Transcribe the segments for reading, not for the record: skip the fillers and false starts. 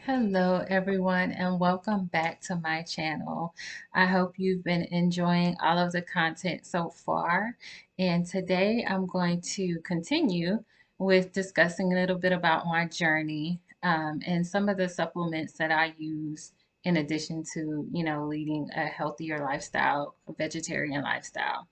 Hello, everyone, and welcome back to my channel. I hope you've been enjoying all of the content so far. And today I'm going to continue with discussing a little bit about my journey and some of the supplements that I use in addition to, leading a healthier lifestyle, a vegetarian lifestyle.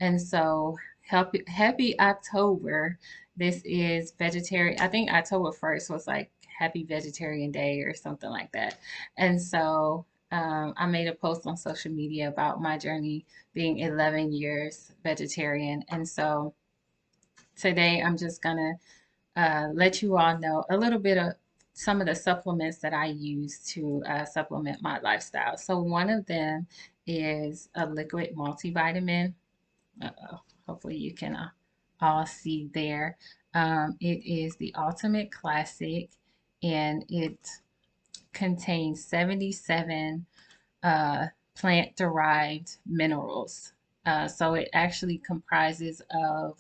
And so, happy October. This is vegetarian. I think October 1st was like Happy Vegetarian Day or something like that. And so, I made a post on social media about my journey being 11 years vegetarian. And so, today I'm just going to let you all know a little bit of some of the supplements that I use to supplement my lifestyle. So, one of them is a liquid multivitamin. Uh-oh. Hopefully you can all see there. It is the Ultimate Classic and it contains 77 uh, plant-derived minerals. So it actually comprises of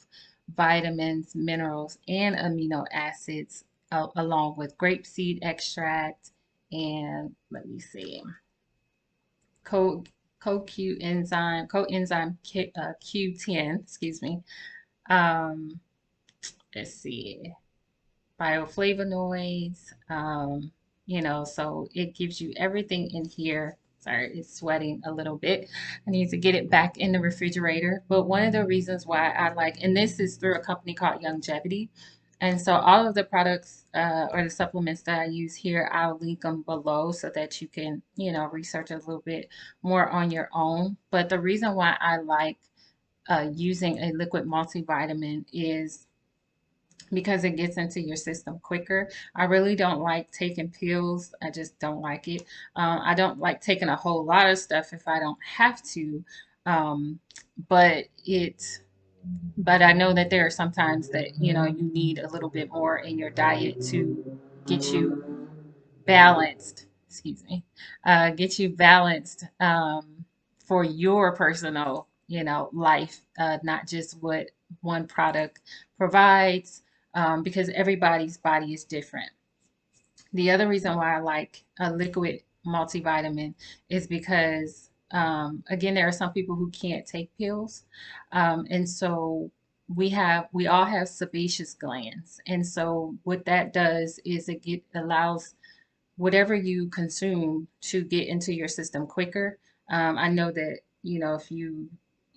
vitamins, minerals, and amino acids along with grapeseed extract and let me see, co coenzyme Q10, excuse me. Um, let's see, bioflavonoids. So it gives you everything in here. Sorry, it's sweating a little bit. I need to get it back in the refrigerator. But one of the reasons why I like, and this is through a company called Longevity. And so all of the products or the supplements that I use here, I'll link them below so that you can, research a little bit more on your own. But the reason why I like using a liquid multivitamin is because it gets into your system quicker. I really don't like taking pills. I just don't like it. I don't like taking a whole lot of stuff if I don't have to. Um, but it, but I know that there are some times that, you need a little bit more in your diet to get you balanced, excuse me, get you balanced for your personal, life, not just what one product provides, because everybody's body is different. The other reason why I like a liquid multivitamin is because, again, there are some people who can't take pills. And so we all have sebaceous glands. And so what that does is allows whatever you consume to get into your system quicker. I know that,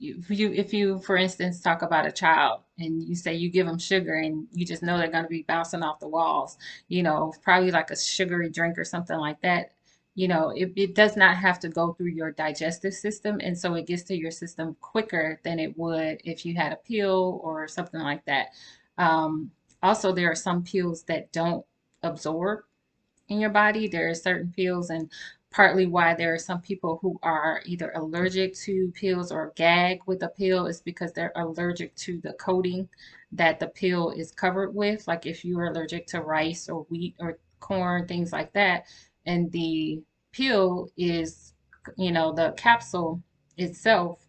if you, for instance, talk about a child and you say you give them sugar and you just know they're going to be bouncing off the walls, probably like a sugary drink or something like that. It does not have to go through your digestive system. And so it gets to your system quicker than it would if you had a pill or something like that. Um, Also, there are some pills that don't absorb in your body. There are certain pills, and partly why there are some people who are either allergic to pills or gag with a pill is because they're allergic to the coating that the pill is covered with. Like if you are allergic to rice or wheat or corn, things like that, and the pill is, the capsule itself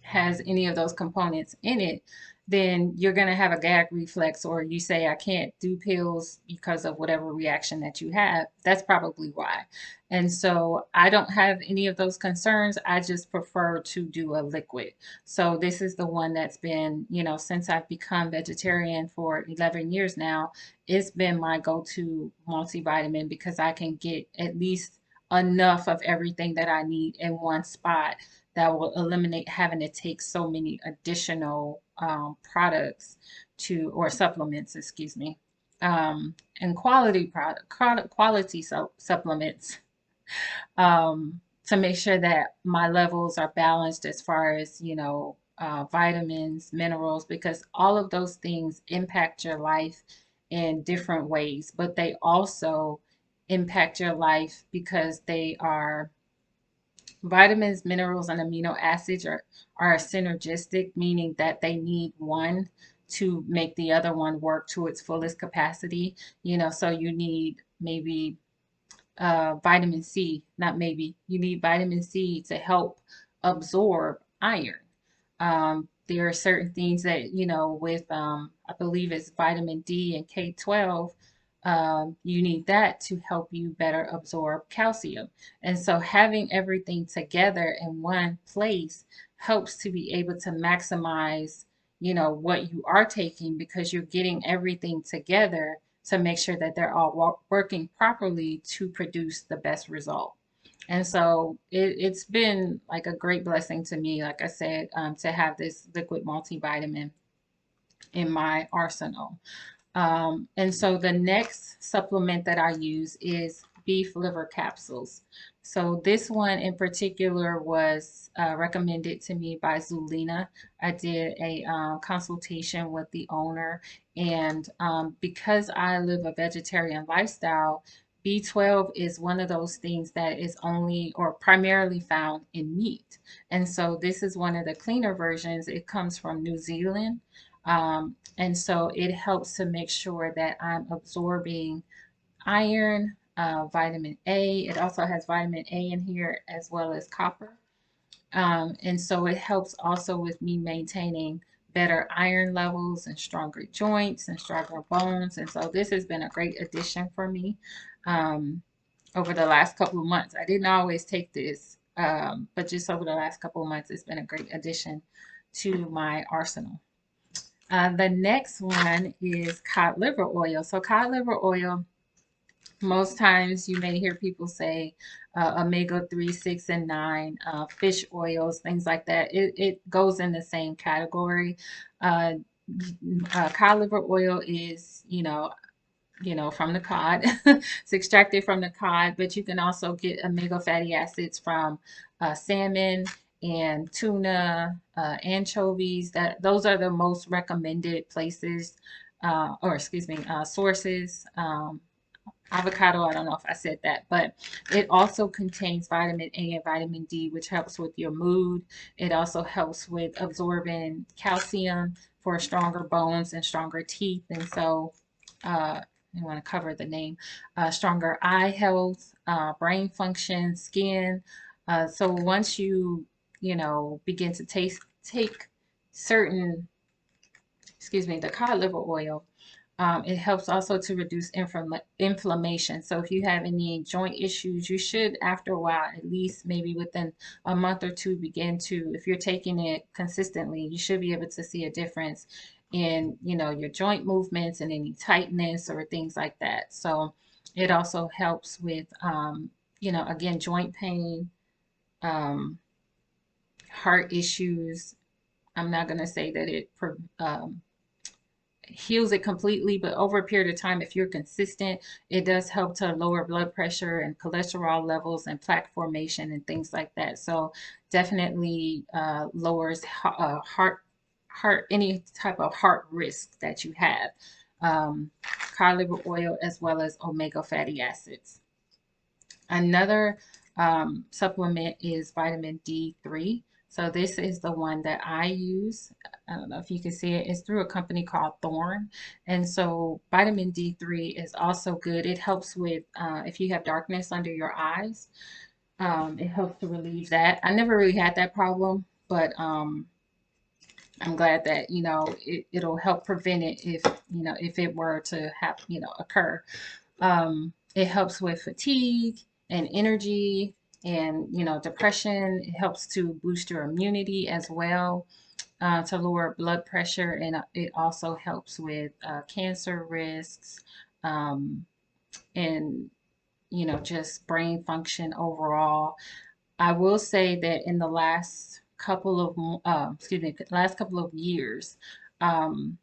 has any of those components in it, then you're going to have a gag reflex, or you say, I can't do pills because of whatever reaction that you have. That's probably why. And so I don't have any of those concerns. I just prefer to do a liquid. So this is the one that's been, since I've become vegetarian for 11 years now, it's been my go-to multivitamin because I can get at least enough of everything that I need in one spot that will eliminate having to take so many additional products or supplements, excuse me, and quality supplements to make sure that my levels are balanced as far as, vitamins, minerals, because all of those things impact your life in different ways, but they also impact your life because they are vitamins, minerals, and amino acids are synergistic, meaning that they need one to make the other one work to its fullest capacity. So you need maybe vitamin C, not maybe, you need vitamin C to help absorb iron. There are certain things that, with, I believe it's vitamin D and K12, you need that to help you better absorb calcium. And so having everything together in one place helps to be able to maximize, what you are taking, because you're getting everything together to make sure that they're all working properly to produce the best result. And so it's been like a great blessing to me, like I said, to have this liquid multivitamin in my arsenal. And so the next supplement that I use is beef liver capsules. So this one in particular was recommended to me by Zulina. I did a consultation with the owner, and because I live a vegetarian lifestyle, B12 is one of those things that is only or primarily found in meat. And so this is one of the cleaner versions. It comes from New Zealand. And so it helps to make sure that I'm absorbing iron, vitamin A. It also has vitamin A in here as well as copper. And so it helps also with me maintaining better iron levels and stronger joints and stronger bones. And so this has been a great addition for me over the last couple of months. I didn't always take this, but just over the last couple of months, it's been a great addition to my arsenal. The next one is cod liver oil. So cod liver oil, most times you may hear people say omega-3, 6, and 9, fish oils, things like that. It goes in the same category. Uh, Cod liver oil is, from the cod. It's extracted from the cod, but you can also get omega fatty acids from salmon and tuna, anchovies. Those are the most recommended places, or excuse me, sources. Avocado, I don't know if I said that, but it also contains vitamin A and vitamin D, which helps with your mood. It also helps with absorbing calcium for stronger bones and stronger teeth. And so, I want to cover the name, stronger eye health, brain function, skin. So once begin to take certain, excuse me, the cod liver oil, it helps also to reduce inflammation. So if you have any joint issues, you should, after a while, at least maybe within a month or two, begin to, if you're taking it consistently, you should be able to see a difference in, your joint movements and any tightness or things like that. So it also helps with, again, joint pain, um, heart issues. I'm not going to say that it heals it completely, but over a period of time, if you're consistent, it does help to lower blood pressure and cholesterol levels and plaque formation and things like that. So definitely lowers heart any type of heart risk that you have. Cod liver oil as well as omega fatty acids. Another supplement is vitamin D3. So this is the one that I use. I don't know if you can see it. It's through a company called Thorne. And so vitamin D3 is also good. It helps with if you have darkness under your eyes. It helps to relieve that. I never really had that problem, but I'm glad that, it'll help prevent it if it were to have, occur. It helps with fatigue and energy and, depression. It helps to boost your immunity as well, to lower blood pressure. And it also helps with cancer risks, and, just brain function overall. I will say that in the last couple of, last couple of years, um,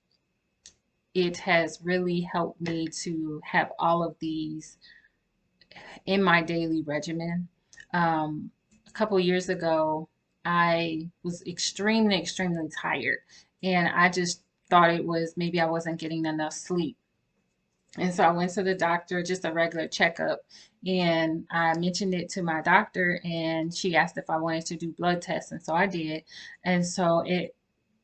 it has really helped me to have all of these in my daily regimen. A couple years ago, I was extremely, extremely tired, and I just thought it was maybe I wasn't getting enough sleep. And so I went to the doctor, just a regular checkup, and I mentioned it to my doctor, and she asked if I wanted to do blood tests, and so I did. And so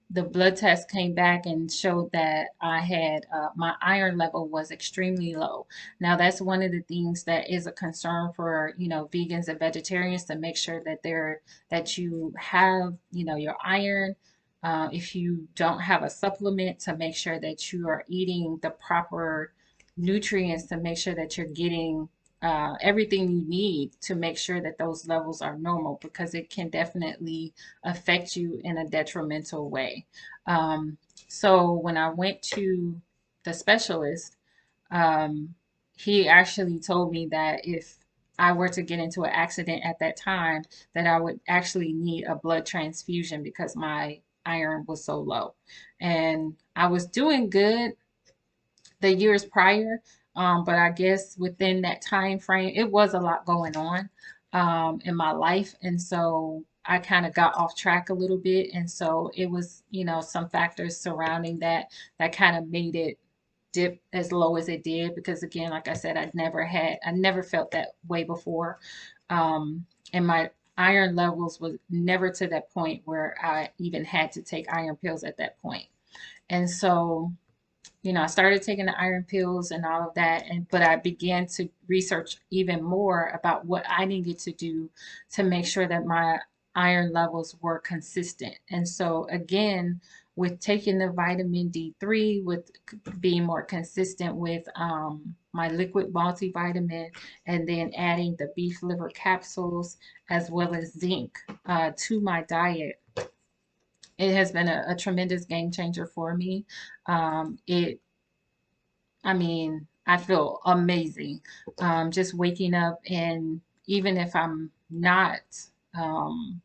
the blood test came back and showed that I had my iron level was extremely low. Now that's one of the things that is a concern for vegans and vegetarians, to make sure that you have your iron. If you don't have a supplement, to make sure that you are eating the proper nutrients to make sure that you're getting everything you need to make sure that those levels are normal, because it can definitely affect you in a detrimental way. Um, so when I went to the specialist, um, he actually told me that if I were to get into an accident at that time, that I would actually need a blood transfusion because my iron was so low. And I was doing good the years prior, but I guess within that time frame, it was a lot going on in my life, and so I kind of got off track a little bit, and so it was, some factors surrounding that kind of made it dip as low as it did, because again, like I said, I never felt that way before, and my iron levels was never to that point where I even had to take iron pills at that point. And so, I started taking the iron pills and all of that, and but I began to research even more about what I needed to do to make sure that my iron levels were consistent. And so again, with taking the vitamin D3, with being more consistent with my liquid multivitamin, and then adding the beef liver capsules as well as zinc to my diet, it has been a tremendous game changer for me. It I mean, I feel amazing. Just waking up, and even if I'm not, um,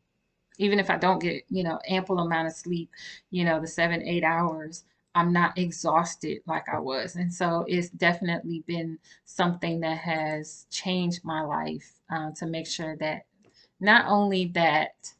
even if I don't get, ample amount of sleep, the 7, 8 hours, I'm not exhausted like I was. And so it's definitely been something that has changed my life, to make sure that not only that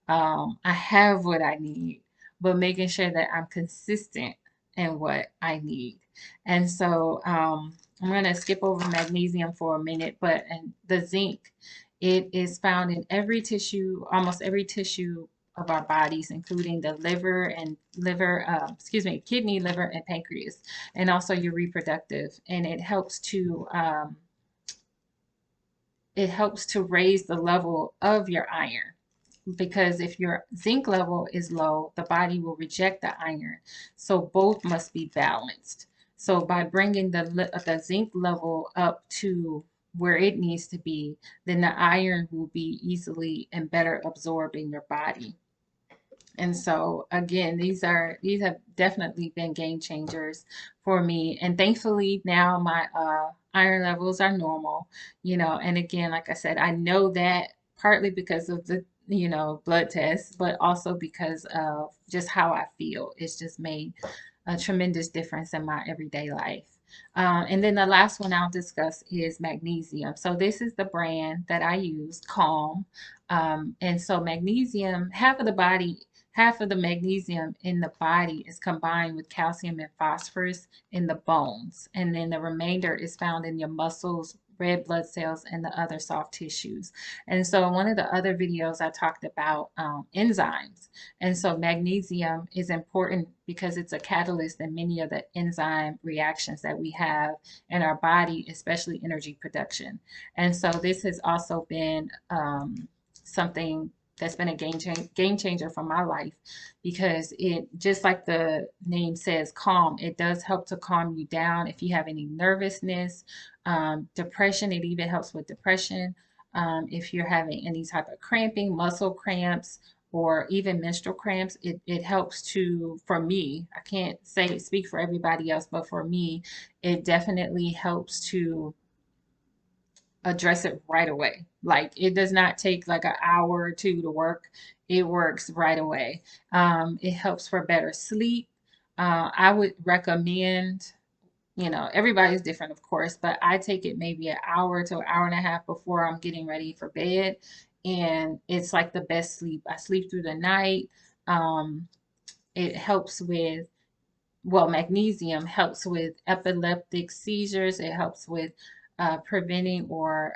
I have what I need, but making sure that I'm consistent in what I need. And so I'm going to skip over magnesium for a minute, but and the zinc, it is found in every tissue, almost every tissue of our bodies, including the kidney, liver, and pancreas, and also your reproductive. And it helps to raise the level of your iron, because if your zinc level is low, the body will reject the iron. So both must be balanced. So by bringing the zinc level up to where it needs to be, then the iron will be easily and better absorbed in your body. And so again, these have definitely been game changers for me. And thankfully now my iron levels are normal, and again, like I said, I know that partly because of the, blood tests, but also because of just how I feel. It's just made a tremendous difference in my everyday life. And then the last one I'll discuss is magnesium. So this is the brand that I use, Calm. And so magnesium, half of the magnesium in the body is combined with calcium and phosphorus in the bones. And then the remainder is found in your muscles, red blood cells, and the other soft tissues. And so in one of the other videos, I talked about enzymes. And so magnesium is important because it's a catalyst in many of the enzyme reactions that we have in our body, especially energy production. And so this has also been something that's been a game changer for my life, because it, just like the name says, calm, it does help to calm you down if you have any nervousness, depression. It even helps with depression. If you're having any type of cramping, muscle cramps, or even menstrual cramps, it helps to, for me, I can't speak for everybody else, but for me, it definitely helps to address it right away. Like, it does not take like an hour or two to work. It works right away. It helps for better sleep. I would recommend, everybody's different, of course, but I take it maybe an hour to an hour and a half before I'm getting ready for bed. And it's like the best sleep. I sleep through the night. Um, it helps with, well, magnesium helps with epileptic seizures. It helps with preventing or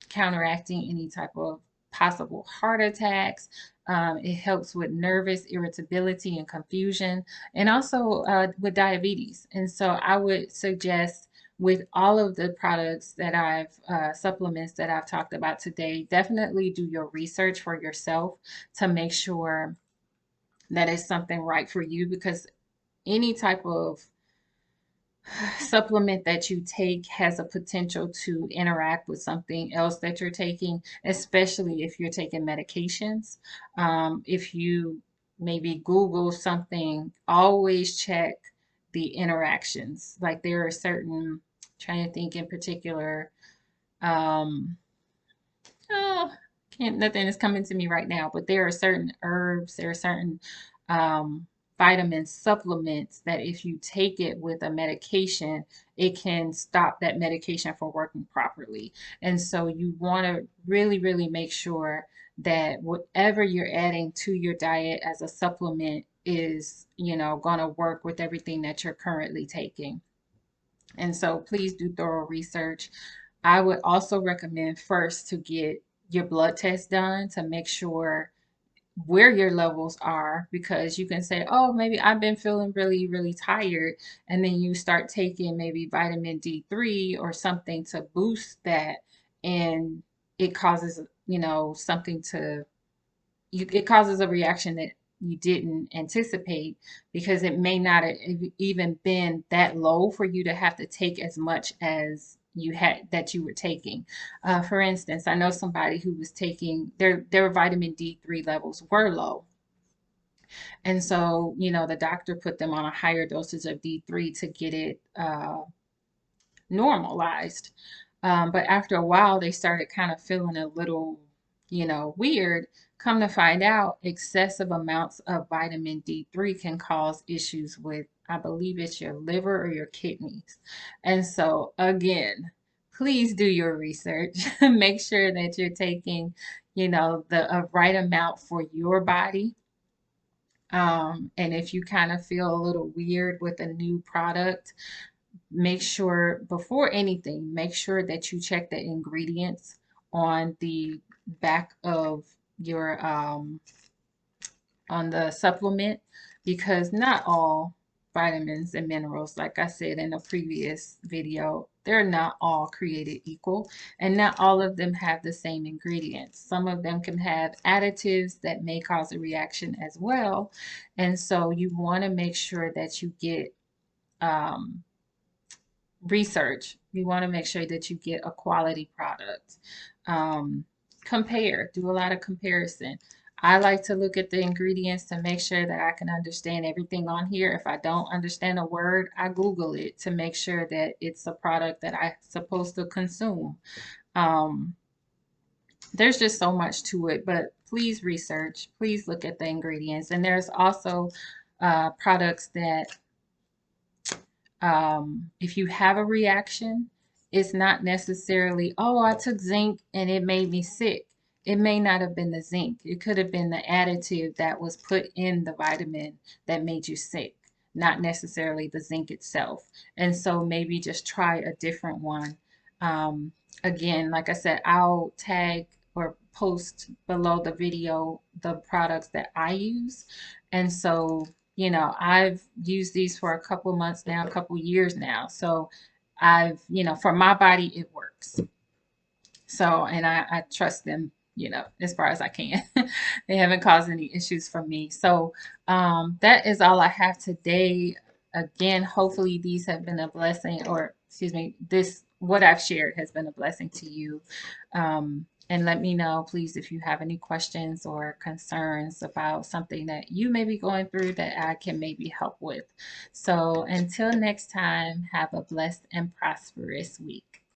counteracting any type of possible heart attacks. It helps with nervous irritability and confusion, and also with diabetes. And so I would suggest, with all of the products that supplements that I've talked about today, definitely do your research for yourself to make sure that it's something right for you, because any type of supplement that you take has a potential to interact with something else that you're taking, especially if you're taking medications. If you maybe Google something, always check the interactions. Like there are certain, trying to think in particular, um, oh, can't, nothing is coming to me right now, but there are certain herbs, there are certain um, vitamin supplements that if you take it with a medication, it can stop that medication from working properly. And so you want to really, really make sure that whatever you're adding to your diet as a supplement is, going to work with everything that you're currently taking. And so please do thorough research. I would also recommend first to get your blood test done to make sure where your levels are, because you can say, oh, maybe I've been feeling really, really tired. And then you start taking maybe vitamin D3 or something to boost that. And it causes, something to it causes a reaction that you didn't anticipate, because it may not have even been that low for you to have to take as much as you were taking. For instance, I know somebody who was taking their vitamin D3 levels were low. And so, the doctor put them on a higher dosage of D3 to get it normalized. But after a while, they started kind of feeling a little, weird. Come to find out, excessive amounts of vitamin D3 can cause issues with, I believe it's your liver or your kidneys. And so, again, please do your research. Make sure that you're taking, the right amount for your body. And if you kind of feel a little weird with a new product, make sure before anything, make sure that you check the ingredients on the back of your on the supplement, because not all vitamins and minerals, like I said in a previous video, they're not all created equal, and not all of them have the same ingredients. Some of them can have additives that may cause a reaction as well. And so you want to make sure that you get um, research. You want to make sure that you get a quality product. Um, do a lot of comparison. I like to look at the ingredients to make sure that I can understand everything on here. If I don't understand a word, I Google it to make sure that it's a product that I'm supposed to consume. Um, there's just so much to it, but please research. Please look at the ingredients. And there's also products that if you have a reaction, it's not necessarily, oh, I took zinc and it made me sick. It may not have been the zinc. It could have been the additive that was put in the vitamin that made you sick, not necessarily the zinc itself. And so maybe just try a different one. Um, Again, like I said, I'll tag or post below the video the products that I use. And so I've used these for a couple months now, a couple years now. So for my body, it works. So, and I trust them, as far as I can. They haven't caused any issues for me. So, that is all I have today. Again, hopefully these have been a blessing, or excuse me, what I've shared has been a blessing to you. And let me know, please, if you have any questions or concerns about something that you may be going through that I can maybe help with. So until next time, have a blessed and prosperous week.